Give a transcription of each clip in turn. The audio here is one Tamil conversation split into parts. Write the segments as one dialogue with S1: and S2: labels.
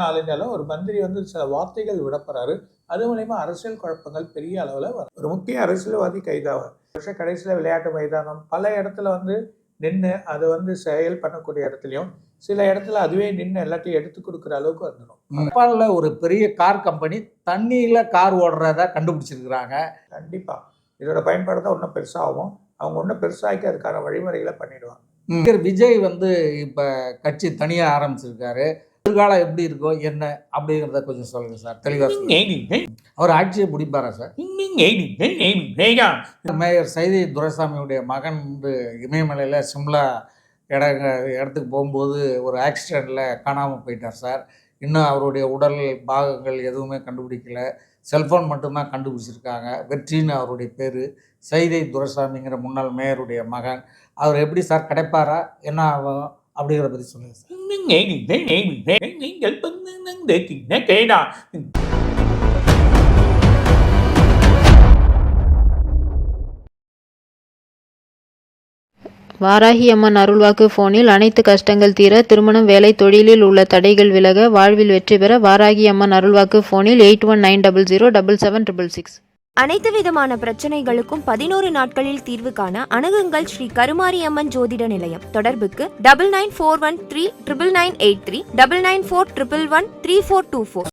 S1: ஆளுங்களும் ஒரு மந்திரி வந்து சில வார்த்தைகள் விடப்படுறாரு. அது மூலயமா அரசியல் குழப்பங்கள் பெரிய அளவில் வரும். ஒரு முக்கிய அரசியல்வாதி கைதாவார். வருஷ கடைசியில் விளையாட்டு மைதானம் பல இடத்துல வந்து நின்று அது வந்து செயல் பண்ணக்கூடிய இடத்துலையும் சில இடத்துல அதுவே நின்று எல்லாத்தையும் எடுத்து கொடுக்குற அளவுக்கு வந்துடும்.
S2: ஜப்பானில் ஒரு பெரிய கார் கம்பெனி தண்ணியில் கார் ஓடுறத கண்டுபிடிச்சிருக்கிறாங்க.
S1: கண்டிப்பாக இதோட பயன்பாடு தான் இன்னும் பெருசாகும். அவங்க இன்னும் பெருசாக்கி அதுக்கான வழிமுறைகளை பண்ணிடுவாங்க.
S2: விஜய் வந்து இப்போ கட்சி தனியாக ஆரம்பிச்சிருக்காரு. எதிர்காலம் எப்படி இருக்கோ என்ன அப்படிங்கிறத கொஞ்சம் சொல்லுங்கள் சார், தெளிவாக. அவர் ஆட்சியை முடிப்பாரா சார்? மேயர் சைதை துரைசாமியுடைய மகன் வந்து இமயமலையில் சிம்லா இடத்துக்கு போகும்போது ஒரு ஆக்சிடெண்ட்டில் காணாமல் போயிட்டார் சார். இன்னும் அவருடைய உடல் பாகங்கள் எதுவுமே கண்டுபிடிக்கல. செல்ஃபோன் மட்டும்தான் கண்டுபிடிச்சிருக்காங்க. வெற்றின்னு அவருடைய பேர். சைதை துரைசாமிங்கிற முன்னாள் மேயருடைய மகன். அவர் எப்படி சார் கிடைப்பாரா, என்ன ஆகும் அப்படிங்கிறத பற்றி சொல்லுங்கள் சார்.
S3: வாராகி அம்மன் அருள்வாக்கு போனில் அனைத்து கஷ்டங்கள் தீர, திருமணம், வேலை, தொழிலில் உள்ள தடைகள் விலக, வாழ்வில் வெற்றி பெற வாராகி அம்மன் அருள்வாக்கு போனில் 8190077666.
S4: அனைத்து விதமான பிரச்சனைகளுக்கும் 11 நாட்களில் தீர்வு காண அணுகுங்கள் ஸ்ரீ கருமாரி அம்மன் ஜோதிட நிலையம். தொடர்புக்கு 9941399839 9941113424.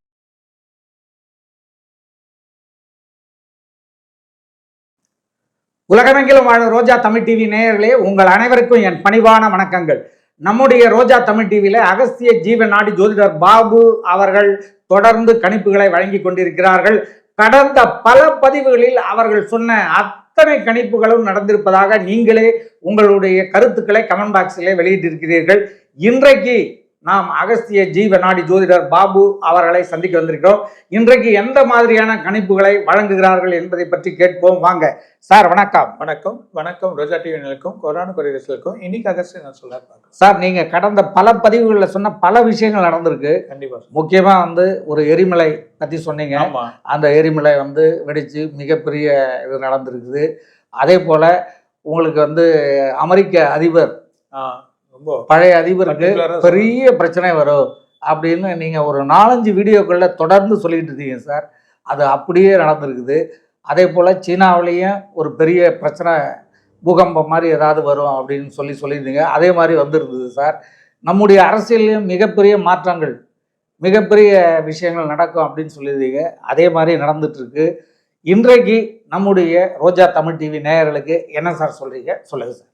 S2: உலகமெங்கிலும் வாழும் ரோஜா தமிழ் டிவி நேயர்களே, உங்கள் அனைவருக்கும் என் பணிவான வணக்கங்கள். நம்முடைய ரோஜா தமிழ் டிவியில் அகஸ்திய ஜீவநாடி ஜோதிடர் பாபு அவர்கள் தொடர்ந்து கணிப்புகளை வழங்கி கொண்டிருக்கிறார்கள். கடந்த பல பதிவுகளில் அவர்கள் சொன்ன அத்தனை கணிப்புகளும் நடந்திருப்பதாக நீங்களே உங்களுடைய கருத்துக்களை கமெண்ட் பாக்ஸிலே வெளியிட்டிருக்கிறீர்கள். இன்றைக்கு நாம் அகஸ்திய ஜீவநாடி ஜோதிடர் பாபு அவர்களை சந்திக்க வந்திருக்கிறோம். இன்றைக்கு எந்த மாதிரியான கணிப்புகளை வழங்குகிறார்கள் என்பதை பற்றி கேட்போம். வாங்க சார். வணக்கம்.
S1: வணக்கம். வணக்கம் ரோஜா டிவி நிலைக்கும் கொரோனா கொரியர்ஸுக்கும். இன்னைக்கு அகஸ்திய நான் சொல்ல
S2: சார், நீங்கள் கடந்த பல பதிவுகளில் சொன்ன பல விஷயங்கள் நடந்திருக்கு.
S1: கண்டிப்பாக.
S2: முக்கியமாக வந்து ஒரு எரிமலை பற்றி சொன்னீங்க. அந்த எரிமலை வந்து வெடித்து மிகப்பெரிய இது நடந்திருக்குது. அதே போல் உங்களுக்கு வந்து அமெரிக்க அதிபர், பழைய அதிபருக்கு பெரிய பிரச்சனை வரும் அப்படின்னு நீங்கள் ஒரு 4-5 வீடியோக்களில் தொடர்ந்து சொல்லிட்டு இருக்கீங்க சார். அது அப்படியே நடந்திருக்குது. அதே போல் சீனாவிலேயும் ஒரு பெரிய பிரச்சனை, பூகம்பம் மாதிரி ஏதாவது வரும் அப்படின்னு சொல்லியிருந்தீங்க. அதே மாதிரி வந்துருந்தது சார். நம்முடைய அரசியலையும் மிகப்பெரிய மாற்றங்கள், மிகப்பெரிய விஷயங்கள் நடக்கும் அப்படின்னு சொல்லியிருந்தீங்க. அதே மாதிரி நடந்துட்டுருக்கு. இன்றைக்கு நம்முடைய ரோஜா தமிழ் டிவி நேயர்களுக்கு என்ன சார் சொல்கிறீங்க, சொல்லுங்கள் சார்.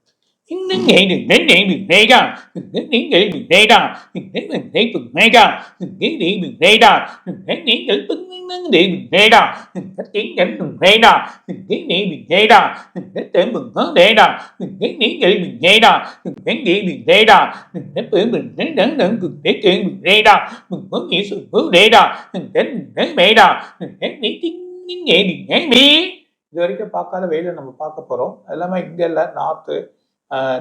S1: இது வரைக்கும் பார்க்காத வெயில நம்ம பார்க்க போறோம். எல்லாமே இங்க இல்ல, நார்த்து,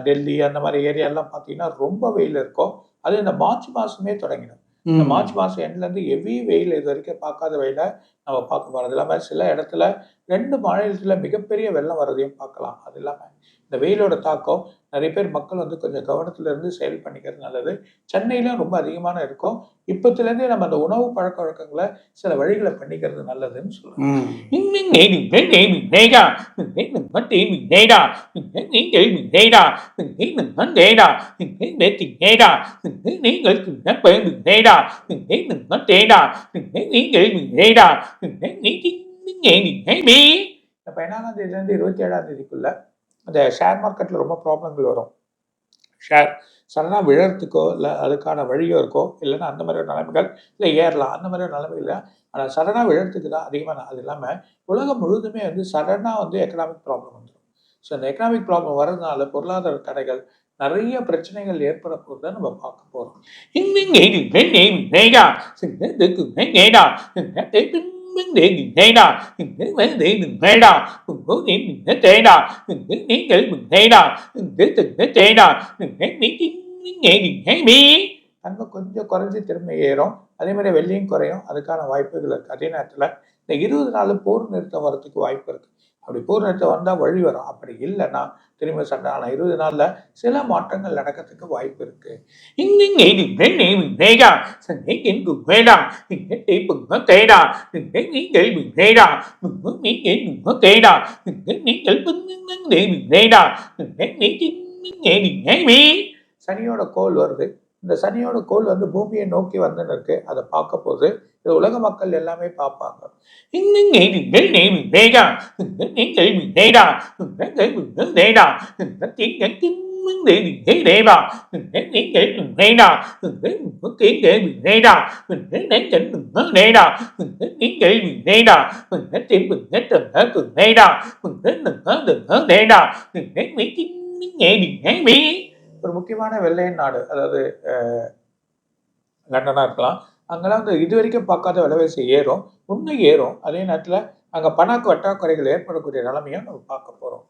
S1: டெல்லி அந்த மாதிரி ஏரியாலாம் பார்த்தீங்கன்னா ரொம்ப வெயில் இருக்கும். அது இந்த மார்ச் மாதமே தொடங்கிடும். இந்த மார்ச் மாதம் எண்ட்லேருந்து ஹெவி வெயில் இது வரைக்கும் பார்க்காத வெயிலை நம்ம பார்க்க போகிறோம். அது இல்லாமல் சில இடத்துல 2 மாநிலத்தில் மிகப்பெரிய வெள்ளம் வர்றதையும் பார்க்கலாம். அது இல்லாமல் இந்த வெயிலோட தாக்கம் நிறைய பேர் மக்கள் வந்து கொஞ்சம் கவனத்துல இருந்து செயல் பண்ணிக்கிறது நல்லது. சென்னையிலும் ரொம்ப அதிகமான இருக்கும். இப்பத்துலேருந்தே நம்ம அந்த உணவு பழக்க வழக்கங்களை சில வழிகளை பண்ணிக்கிறது நல்லதுன்னு சொல்லுவோம். இப்போ 1ஆம் தேதியிலேருந்து 27ஆம் தேதிக்குள்ள அந்த ஷேர் மார்க்கெட்டில் ரொம்ப ப்ராப்ளங்கள் வரும். ஷேர் சடனாக விழறதுக்கோ இல்லை அதுக்கான வழியோ இருக்கோ, இல்லைன்னா அந்த மாதிரி ஒரு நிலைமைகள், இல்லை ஏறலாம் அந்த மாதிரி ஒரு நிலைமை இல்லை. ஆனால் சடனாக விழறதுக்கு தான் அதிகமாக. அது இல்லாமல் உலகம் முழுதுமே வந்து சடனாக வந்து எக்கனாமிக் ப்ராப்ளம் வந்துடும். ஸோ அந்த எக்கனாமிக் ப்ராப்ளம் வர்றதுனால பொருளாதார தடைகள், நிறைய பிரச்சனைகள் ஏற்பட போகிறத நம்ம பார்க்க போகிறோம். தங்கம் கொஞ்சம் குறைஞ்சி திரும்ப ஏறும். அதே மாதிரி வெள்ளியும் குறையும். அதுக்கான வாய்ப்புகள் இருக்கு. அதே நேரத்தில் இந்த 20 நாள் போர் நிறுத்தம் வரதுக்கு வாய்ப்பு இருக்கு. அப்படி பூரணத்தை வந்தால் வழி வரும். அப்படி இல்லைன்னா திரும்ப சண்டை. ஆனால் 20 நாளில் சில மாற்றங்கள் நடக்கிறதுக்கு வாய்ப்பு இருக்கு. சனியோட கோல் வருது. இந்த சனியோட கோல் வந்து பூமியை நோக்கி வந்துன்னு இருக்கு. அதை பார்க்க போது இது உலக மக்கள் எல்லாமே பார்ப்பாங்க. ஒரு முக்கியமான வெள்ளையன் நாடு, அதாவது லண்டனாக இருக்கலாம், அங்கெல்லாம் வந்து இது வரைக்கும் பார்க்காத விலைவாசி ஏறும், இன்னும் ஏறும். அதே நேரத்தில் அங்கே பணக்கு வட்டாக்குறைகள் ஏற்படக்கூடிய நிலைமையும் நம்ம பார்க்க போகிறோம்.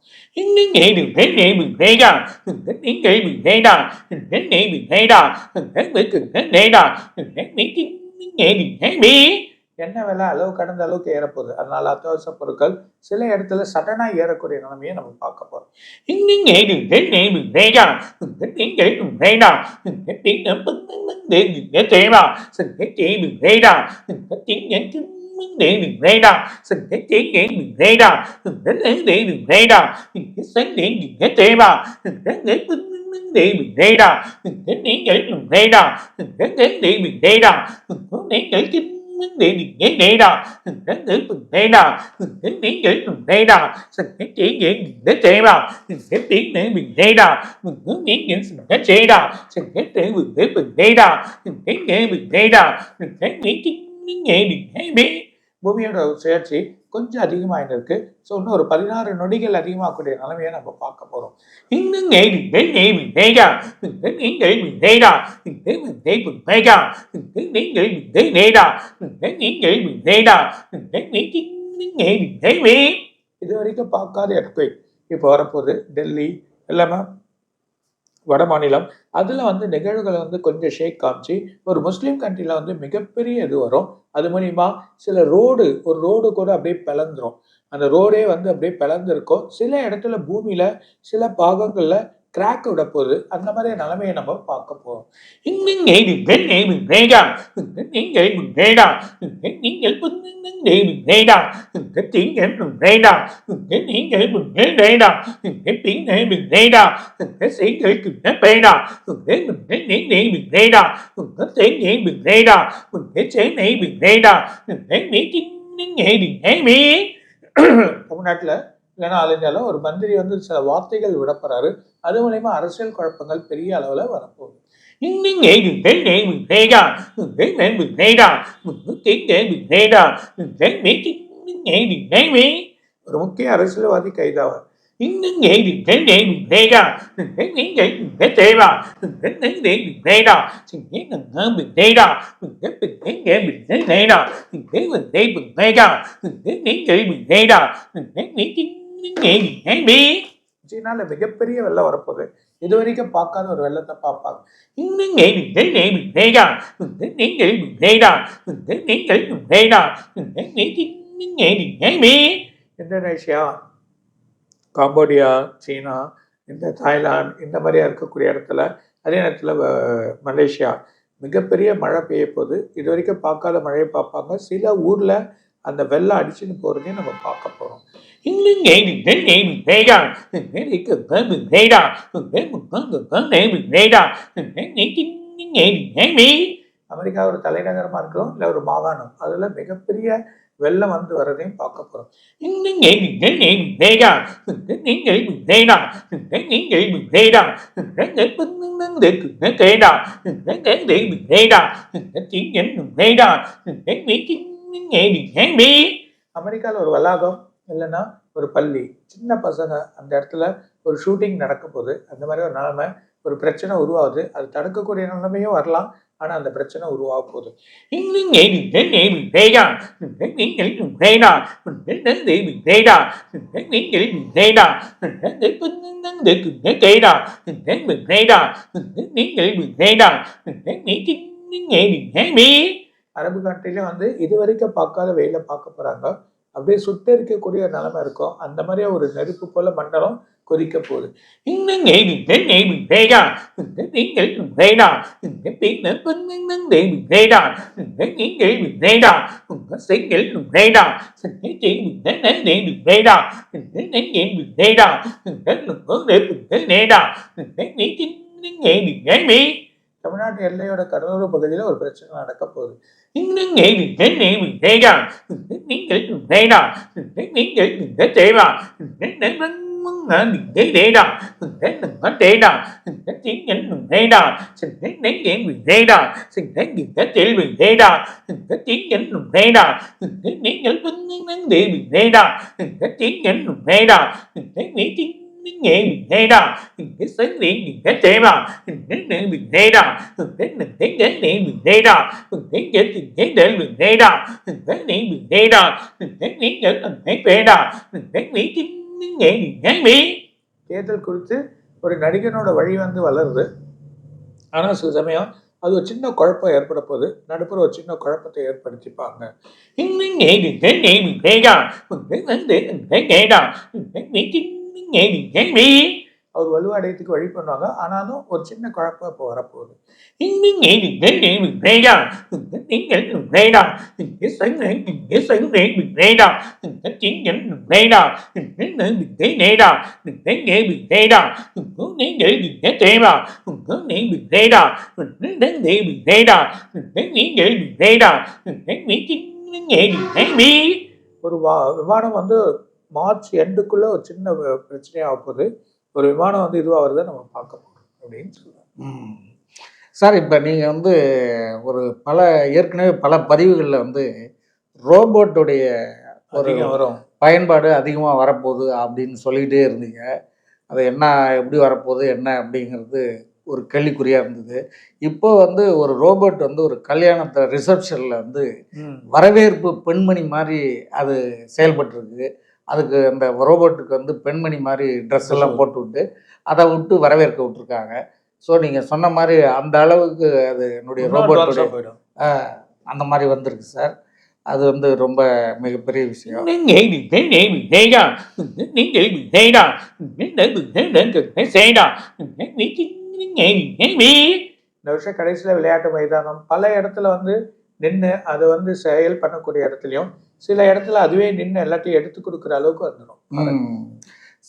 S1: என்ன விலை அளவு கடந்த அளவுக்கு ஏறப்போகுது. அதனால அத்தியாவசிய பொருட்கள் சில இடத்துல சடனாக ஏறக்கூடிய நிலைமையை நம்ம பார்க்க போகிறோம். பூமியோட சுழற்சி கொஞ்சம் அதிகமாக இருக்கு. ஸோ இன்னும் ஒரு 16 நொடிகள் அதிகமாகக்கூடிய நிலைமையை நம்ம பார்க்க போகிறோம். இது வரைக்கும் பார்க்காத எர்த்குவேக் இப்போ வரப்போகுது. டெல்லி எல்லாமே வட மாநிலம், அதில் வந்து நிகழ்வுகளை வந்து கொஞ்சம் ஷேக் காமிச்சு ஒரு முஸ்லீம் கண்ட்ரியில் வந்து மிகப்பெரிய இது வரும். அது மூலிமா சில ஒரு ரோடு கூட அப்படியே பிளந்துரும். அந்த ரோடே வந்து அப்படியே பிளந்திருக்கும். சில இடத்துல பூமியில் சில பாகங்களில் கிராக் விட போகுது. அந்த மாதிரி நிலைமையை நம்ம பார்க்க போகிறோம். தமிழ்நாட்டில் இல்லைன்னா அலைஞ்சாலும் ஒரு மந்திரி வந்து சில வார்த்தைகள் விடப்படுறாரு. அது மூலயமா அரசியல் குழப்பங்கள் பெரிய அளவில் வரப்போகுது. ஒரு முக்கிய அரசியல்வாதி கைதாவார். சீனால மிகப்பெரிய வெள்ளம் வரப்போகுது. இது வரைக்கும் பார்க்காத ஒரு வெள்ளத்தை பார்ப்பாங்க. இந்தோனேஷியா, காம்போடியா, சீனா, இந்த தாய்லாந்து இந்த மாதிரியா இருக்கக்கூடிய இடத்துல, அதே நேரத்தில் மலேசியா மிகப்பெரிய மழை பெய்ய போகுது. இது வரைக்கும் பார்க்காத மழையை பார்ப்பாங்க. சில ஊரில் அந்த வெள்ளம் அடிச்சுன்னு போகிறதையும் நம்ம பார்க்க போகிறோம். அமெரிக்கா ஒரு தலைநகரமாக இருக்கிறோம், இல்லை ஒரு மாகாணம், அதில் மிகப்பெரிய வெள்ளம் வந்து வரதையும் பார்க்க போகிறோம். அமெரிக்காவில் ஒரு வளாகம் இல்லைன்னா ஒரு பள்ளி, சின்ன பசங்க அந்த இடத்துல ஒரு ஷூட்டிங் நடக்க போகுது. அந்த மாதிரி ஒரு நிலைமை, ஒரு பிரச்சனை உருவாகுது. அது தடுக்கக்கூடிய நிலைமையும் வரலாம். ஆனால் அந்த பிரச்சனை உருவாக போகுது. அரபு கண்ட்ரில வந்து இது வரைக்கும் பார்க்காத வெயில பார்க்க போறாங்க. அப்படியே சுட்டெரிக்கக்கூடிய நிலைமை இருக்கும். அந்த மாதிரியே ஒரு நெருப்பு போல மண்டலம் கொதிக்க போகுது. தமிழ்நாட்டு எல்லையோட கடலோர பகுதியில ஒரு பிரச்சனை நடக்க போகுது. தேர்தல் குறித்து ஒரு நடிகனோட வழி வந்து வளருது. ஆனா சில சமயம் அது ஒரு சின்ன குழப்பம் ஏற்பட போகுது. நடுப்புற ஒரு சின்ன குழப்பத்தை ஏற்படுத்திப்பாங்க. அவர் வலுவடையத்துக்கு வழி பண்ணுவாங்க. ஆனாலும் ஒரு சின்ன குழப்பம் இப்போ வரப்போகுது. ஒரு விமானம் வந்து மார்ச் எண்டுக்குள்ள ஒரு சின்ன பிரச்சனையாக போகுது. ஒரு விமானம் வந்து இதுவாக வருதை நம்ம பார்க்க போகிறோம் அப்படின்னு சொல்லுவாங்க.
S2: சார், இப்போ நீங்கள் வந்து ஒரு ஏற்கனவே பல பதிவுகளில் வந்து ரோபோட்டுடைய ஒரு
S1: வரும்
S2: பயன்பாடு அதிகமாக வரப்போகுது அப்படின்னு சொல்லிக்கிட்டே இருந்தீங்க. அது என்ன, எப்படி வரப்போகுது என்ன அப்படிங்கிறது ஒரு கேள்விக்குறியாக இருந்தது. இப்போ வந்து ஒரு ரோபோட் வந்து ஒரு கல்யாணத்தை ரிசப்ஷனில் வந்து வரவேற்பு பெண்மணி மாதிரி அது செயல்பட்டுருக்கு. அதுக்கு அந்த ரோபோட்டுக்கு வந்து பெண்மணி மாதிரி ட்ரெஸ் எல்லாம் போட்டு விட்டு அதை விட்டு வரவேற்க விட்டுருக்காங்க. ஸோ நீங்கள் சொன்ன மாதிரி அந்த அளவுக்கு அது என்னுடைய ரோபோட்டுடைய அந்த மாதிரி வந்திருக்கு சார். அது வந்து ரொம்ப மிகப்பெரிய விஷயம்.
S1: இந்த வருஷம் கடைசியில் விளையாட்டு மைதானம் பல இடத்துல வந்து நின்று அதை வந்து செயல் பண்ணக்கூடிய இடத்துலையும் சில இடத்துல அதுவே நின்று எல்லாத்தையும் எடுத்து கொடுக்குற அளவுக்கு வந்துடும்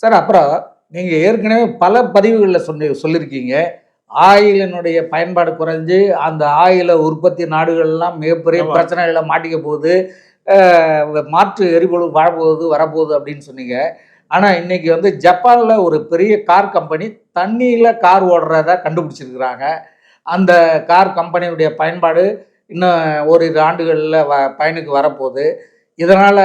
S2: சார். அப்புறம் நீங்கள் ஏற்கனவே பல பதிவுகளில் சொல்லியிருக்கீங்க, ஆயிலினுடைய பயன்பாடு குறைஞ்சு அந்த ஆயில உற்பத்தி நாடுகள்லாம் மிகப்பெரிய பிரச்சனைகளை மாட்டிக்க போகுது, மாற்று எரிபொருள் வரப்போகுது அப்படின்னு சொன்னீங்க. ஆனால் இன்னைக்கு வந்து ஜப்பானில் ஒரு பெரிய கார் கம்பெனி தண்ணியில் கார் ஓடுறத கண்டுபிடிச்சிருக்கிறாங்க. அந்த கார் கம்பெனியுடைய பயன்பாடு இன்னும் ஓரிரு ஆண்டுகளில் பயனுக்கு வரப்போகுது. இதனால்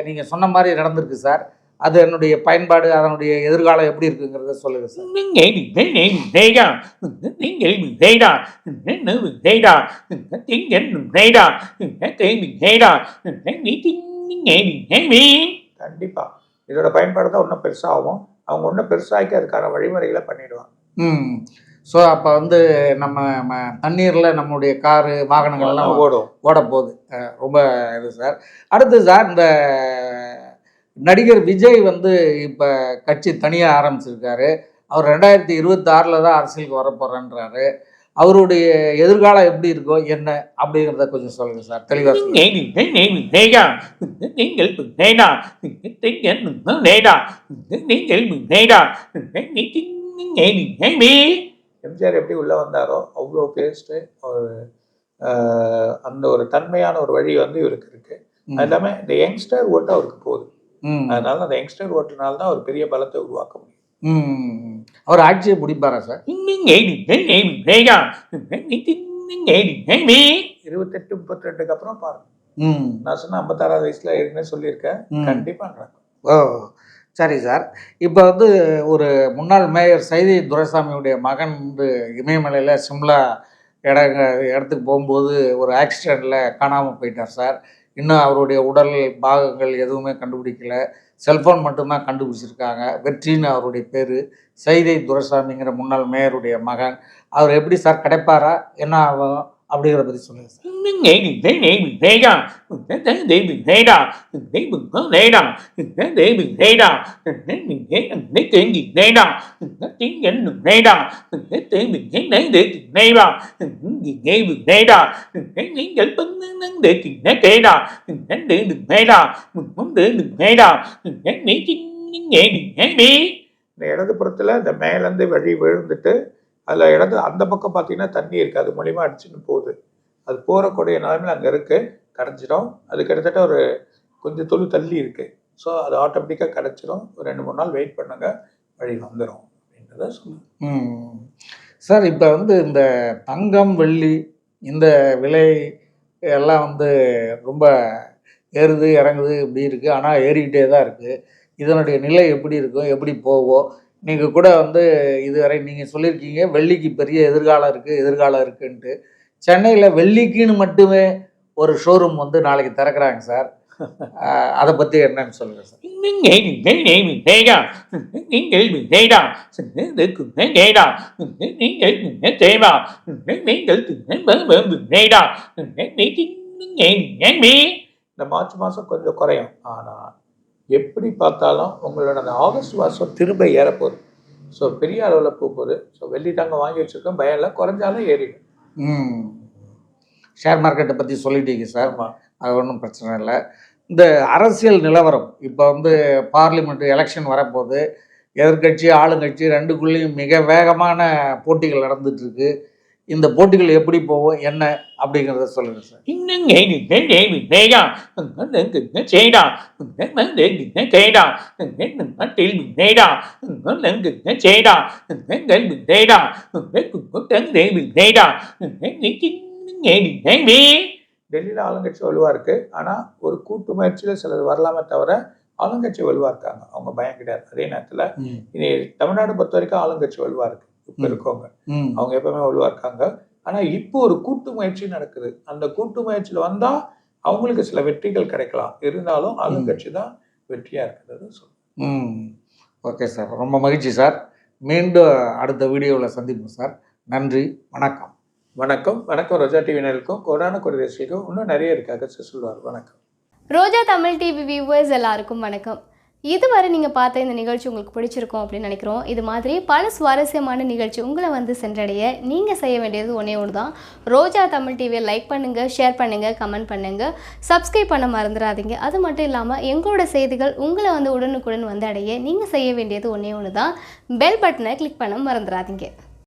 S2: நீங்கள் சொன்ன மாதிரி நடந்திருக்கு சார். அது என்னுடைய பயன்பாடு, அதனுடைய எதிர்காலம் எப்படி இருக்குங்கிறத சொல்லுங்கள் சார்.
S1: கண்டிப்பாக இதோட பயன்பாடு தான் இன்னும் பெருசாகும். அவங்க இன்னும் பெருசாக்கி அதுக்கான வழிமுறைகளை பண்ணிடுவாங்க.
S2: ஸோ அப்போ வந்து நம்ம தண்ணீரில் நம்மளுடைய காரு வாகனங்கள்லாம் ஓட போகுது. ரொம்ப இது சார். அடுத்து சார், இந்த நடிகர் விஜய் வந்து இப்போ கட்சி தனியாக ஆரம்பிச்சிருக்காரு. அவர் 2026 தான் அரசியலுக்கு வரப்போகிறேன்றாரு. அவருடைய எதிர்காலம் எப்படி இருக்கோ என்ன அப்படிங்கிறத கொஞ்சம் சொல்லுங்க சார், தெளிவாக.
S1: எம்ஜிஆர் எப்படி உள்ள வந்தாரோ அவ்வளோ பேஸ்ட்டு ஒரு அந்த ஒரு தன்மையான ஒரு வழி வந்து இவருக்கு இருக்கு. அது இல்லாமல் இந்த யங்ஸ்டர் ஓட்டு அவருக்கு போகுது. அதனால அந்த யங்ஸ்டர் ஓட்டுனால தான் அவர் பெரிய பலத்தை உருவாக்க முடியும்.
S2: அவர் ஆட்சியை பிடிப்பாரா சார்?
S1: 28-32 அப்புறம் பாருங்க. நான் சொன்ன 56 வயசுல ஏற்கனவே சொல்லியிருக்கேன். கண்டிப்பா நடக்கும்.
S2: சரி சார். இப்போ வந்து ஒரு முன்னாள் மேயர் சைதை துரைசாமியுடைய மகன் வந்து இமயமலையில் சிம்லா இடத்துக்கு போகும்போது ஒரு ஆக்சிடெண்ட்டில் காணாமல் போயிட்டார் சார். இன்னும் அவருடைய உடல் பாகங்கள் எதுவுமே கண்டுபிடிக்கல. செல்ஃபோன் மட்டும்தான் கண்டுபிடிச்சிருக்காங்க. வெற்றின்னு அவருடைய பேர். சைதை துரைசாமிங்கிற முன்னாள் மேயருடைய மகன். அவர் எப்படி சார் கிடைப்பாரா, என்ன ஆகும் அப்படிங்கிறத பற்றி சொல்லுங்கள் சார்.
S1: இந்த இடது புறத்துல இந்த மேலேருந்து வழி விழுந்துட்டு அதில் இடது அந்த பக்கம் பார்த்தீங்கன்னா தண்ணி இருக்குது, அது மூலியமா அடிச்சுன்னு போகுது. அது போகக்கூடிய நிலைமையில் அங்கே இருக்குது, கிடச்சிடும். அது கிட்டத்தட்ட ஒரு கொஞ்சம் தொழு தள்ளி இருக்குது. ஸோ அது ஆட்டோமேட்டிக்காக கிடச்சிடும். ஒரு 2-3 நாள் வெயிட் பண்ணுங்க, வழி வந்துடும் அப்படின்றத சொல்லுங்கள்.
S2: சார், இப்போ வந்து இந்த தங்கம் வெள்ளி இந்த விலை எல்லாம் வந்து ரொம்ப ஏறுது இறங்குது இப்படி இருக்குது, ஆனால் ஏறிக்கிட்டே தான் இருக்குது. இதனுடைய நிலை எப்படி இருக்கும், எப்படி போகும்? நீங்கள் கூட வந்து இதுவரை நீங்கள் சொல்லியிருக்கீங்க வெள்ளிக்கு பெரிய எதிர்காலம் இருக்குன்ட்டு. சென்னையில் வெள்ளிக்குன்னு மட்டுமே ஒரு ஷோரூம் வந்து நாளைக்கு திறக்கிறாங்க சார். அதை பற்றி என்னன்னு சொல்லுங்கள் சார்.
S1: இந்த மார்ச் மாதம் கொஞ்சம் குறையும், ஆனால் எப்படி பார்த்தாலும் உங்களோட அந்த ஆகஸ்ட் மாதம் திரும்ப ஏறப்போகுது. ஸோ பெரிய அளவில் போகுது. ஸோ வெள்ளி தாங்க வாங்கி வச்சுருக்கோம், பயம் இல்லை, குறைஞ்சாலும் ஏறிடும்.
S2: ஷேர் மார்க்கெட்டை பற்றி சொல்லிட்டீங்க சார், அது ஒன்றும் பிரச்சனை இல்லை. இந்த அரசியல் நிலவரம் இப்போ வந்து பார்லிமெண்ட் எலெக்ஷன் வரப்போகுது. எதிர்கட்சி ஆளுங்கட்சி ரெண்டுக்குள்ளேயும் மிக வேகமான போட்டிகள் நடந்துகிட்ருக்கு. இந்த போட்டிகள் எப்படி போகும் என்ன அப்படிங்கிறத சொல்லுங்கள் சார்.
S1: டெல்லியில் ஆளுங்கட்சி வலுவாக இருக்குது, ஆனால் ஒரு கூட்டு முயற்சியில் சிலர் வரலாமே தவிர ஆளுங்கட்சி வலுவாக இருக்காங்க, அவங்க பயம் கிடையாது. அதே நேரத்தில் இனி தமிழ்நாடு பொறுத்த வரைக்கும் ஆளுங்கட்சி வலுவாக இருக்குது. இப்போ இருக்கவங்க அவங்க எப்பவுமே வலுவாக இருக்காங்க. ஆனால் இப்போ ஒரு கூட்டு முயற்சி நடக்குது. அந்த கூட்டு முயற்சியில் வந்தால் அவங்களுக்கு சில வெற்றிகள் கிடைக்கலாம், இருந்தாலும் ஆளுங்கட்சி தான் வெற்றியாக இருக்கிறது சொல்லுங்கள்.
S2: ஓகே சார், ரொம்ப மகிழ்ச்சி சார். மீண்டும் அடுத்த வீடியோவில் சந்திப்போம் சார். நன்றி, வணக்கம்.
S1: வணக்கம். வணக்கம் ரோஜா டிவி நேயர்களுக்கும் கோடான கோடி ரசிகர்களுக்கும் இன்னும் நிறைய இருக்காங்க சொல்லுவார். வணக்கம்.
S5: ரோஜா தமிழ் டிவி வியூவர்ஸ் எல்லாருக்கும் வணக்கம். இதுவரை நீங்கள் பார்த்த இந்த நிகழ்ச்சி உங்களுக்கு பிடிச்சிருக்கும் அப்படின்னு நினைக்கிறோம். இது மாதிரி பல சுவாரஸ்யமான நிகழ்ச்சி உங்களை வந்து சென்றடைய நீங்கள் செய்ய வேண்டியது ஒன்று தான். ரோஜா தமிழ் டிவியை லைக் பண்ணுங்கள், ஷேர் பண்ணுங்கள், கமெண்ட் பண்ணுங்கள், சப்ஸ்கிரைப் பண்ண மறந்துடாதீங்க. அது மட்டும் இல்லாமல் எங்களோட செய்திகள் உங்களை வந்து உடனுக்குடன் வந்து அடைய நீங்கள் செய்ய வேண்டியது ஒன்று தான், பெல் பட்டனை கிளிக் பண்ண மறந்துடாதீங்க.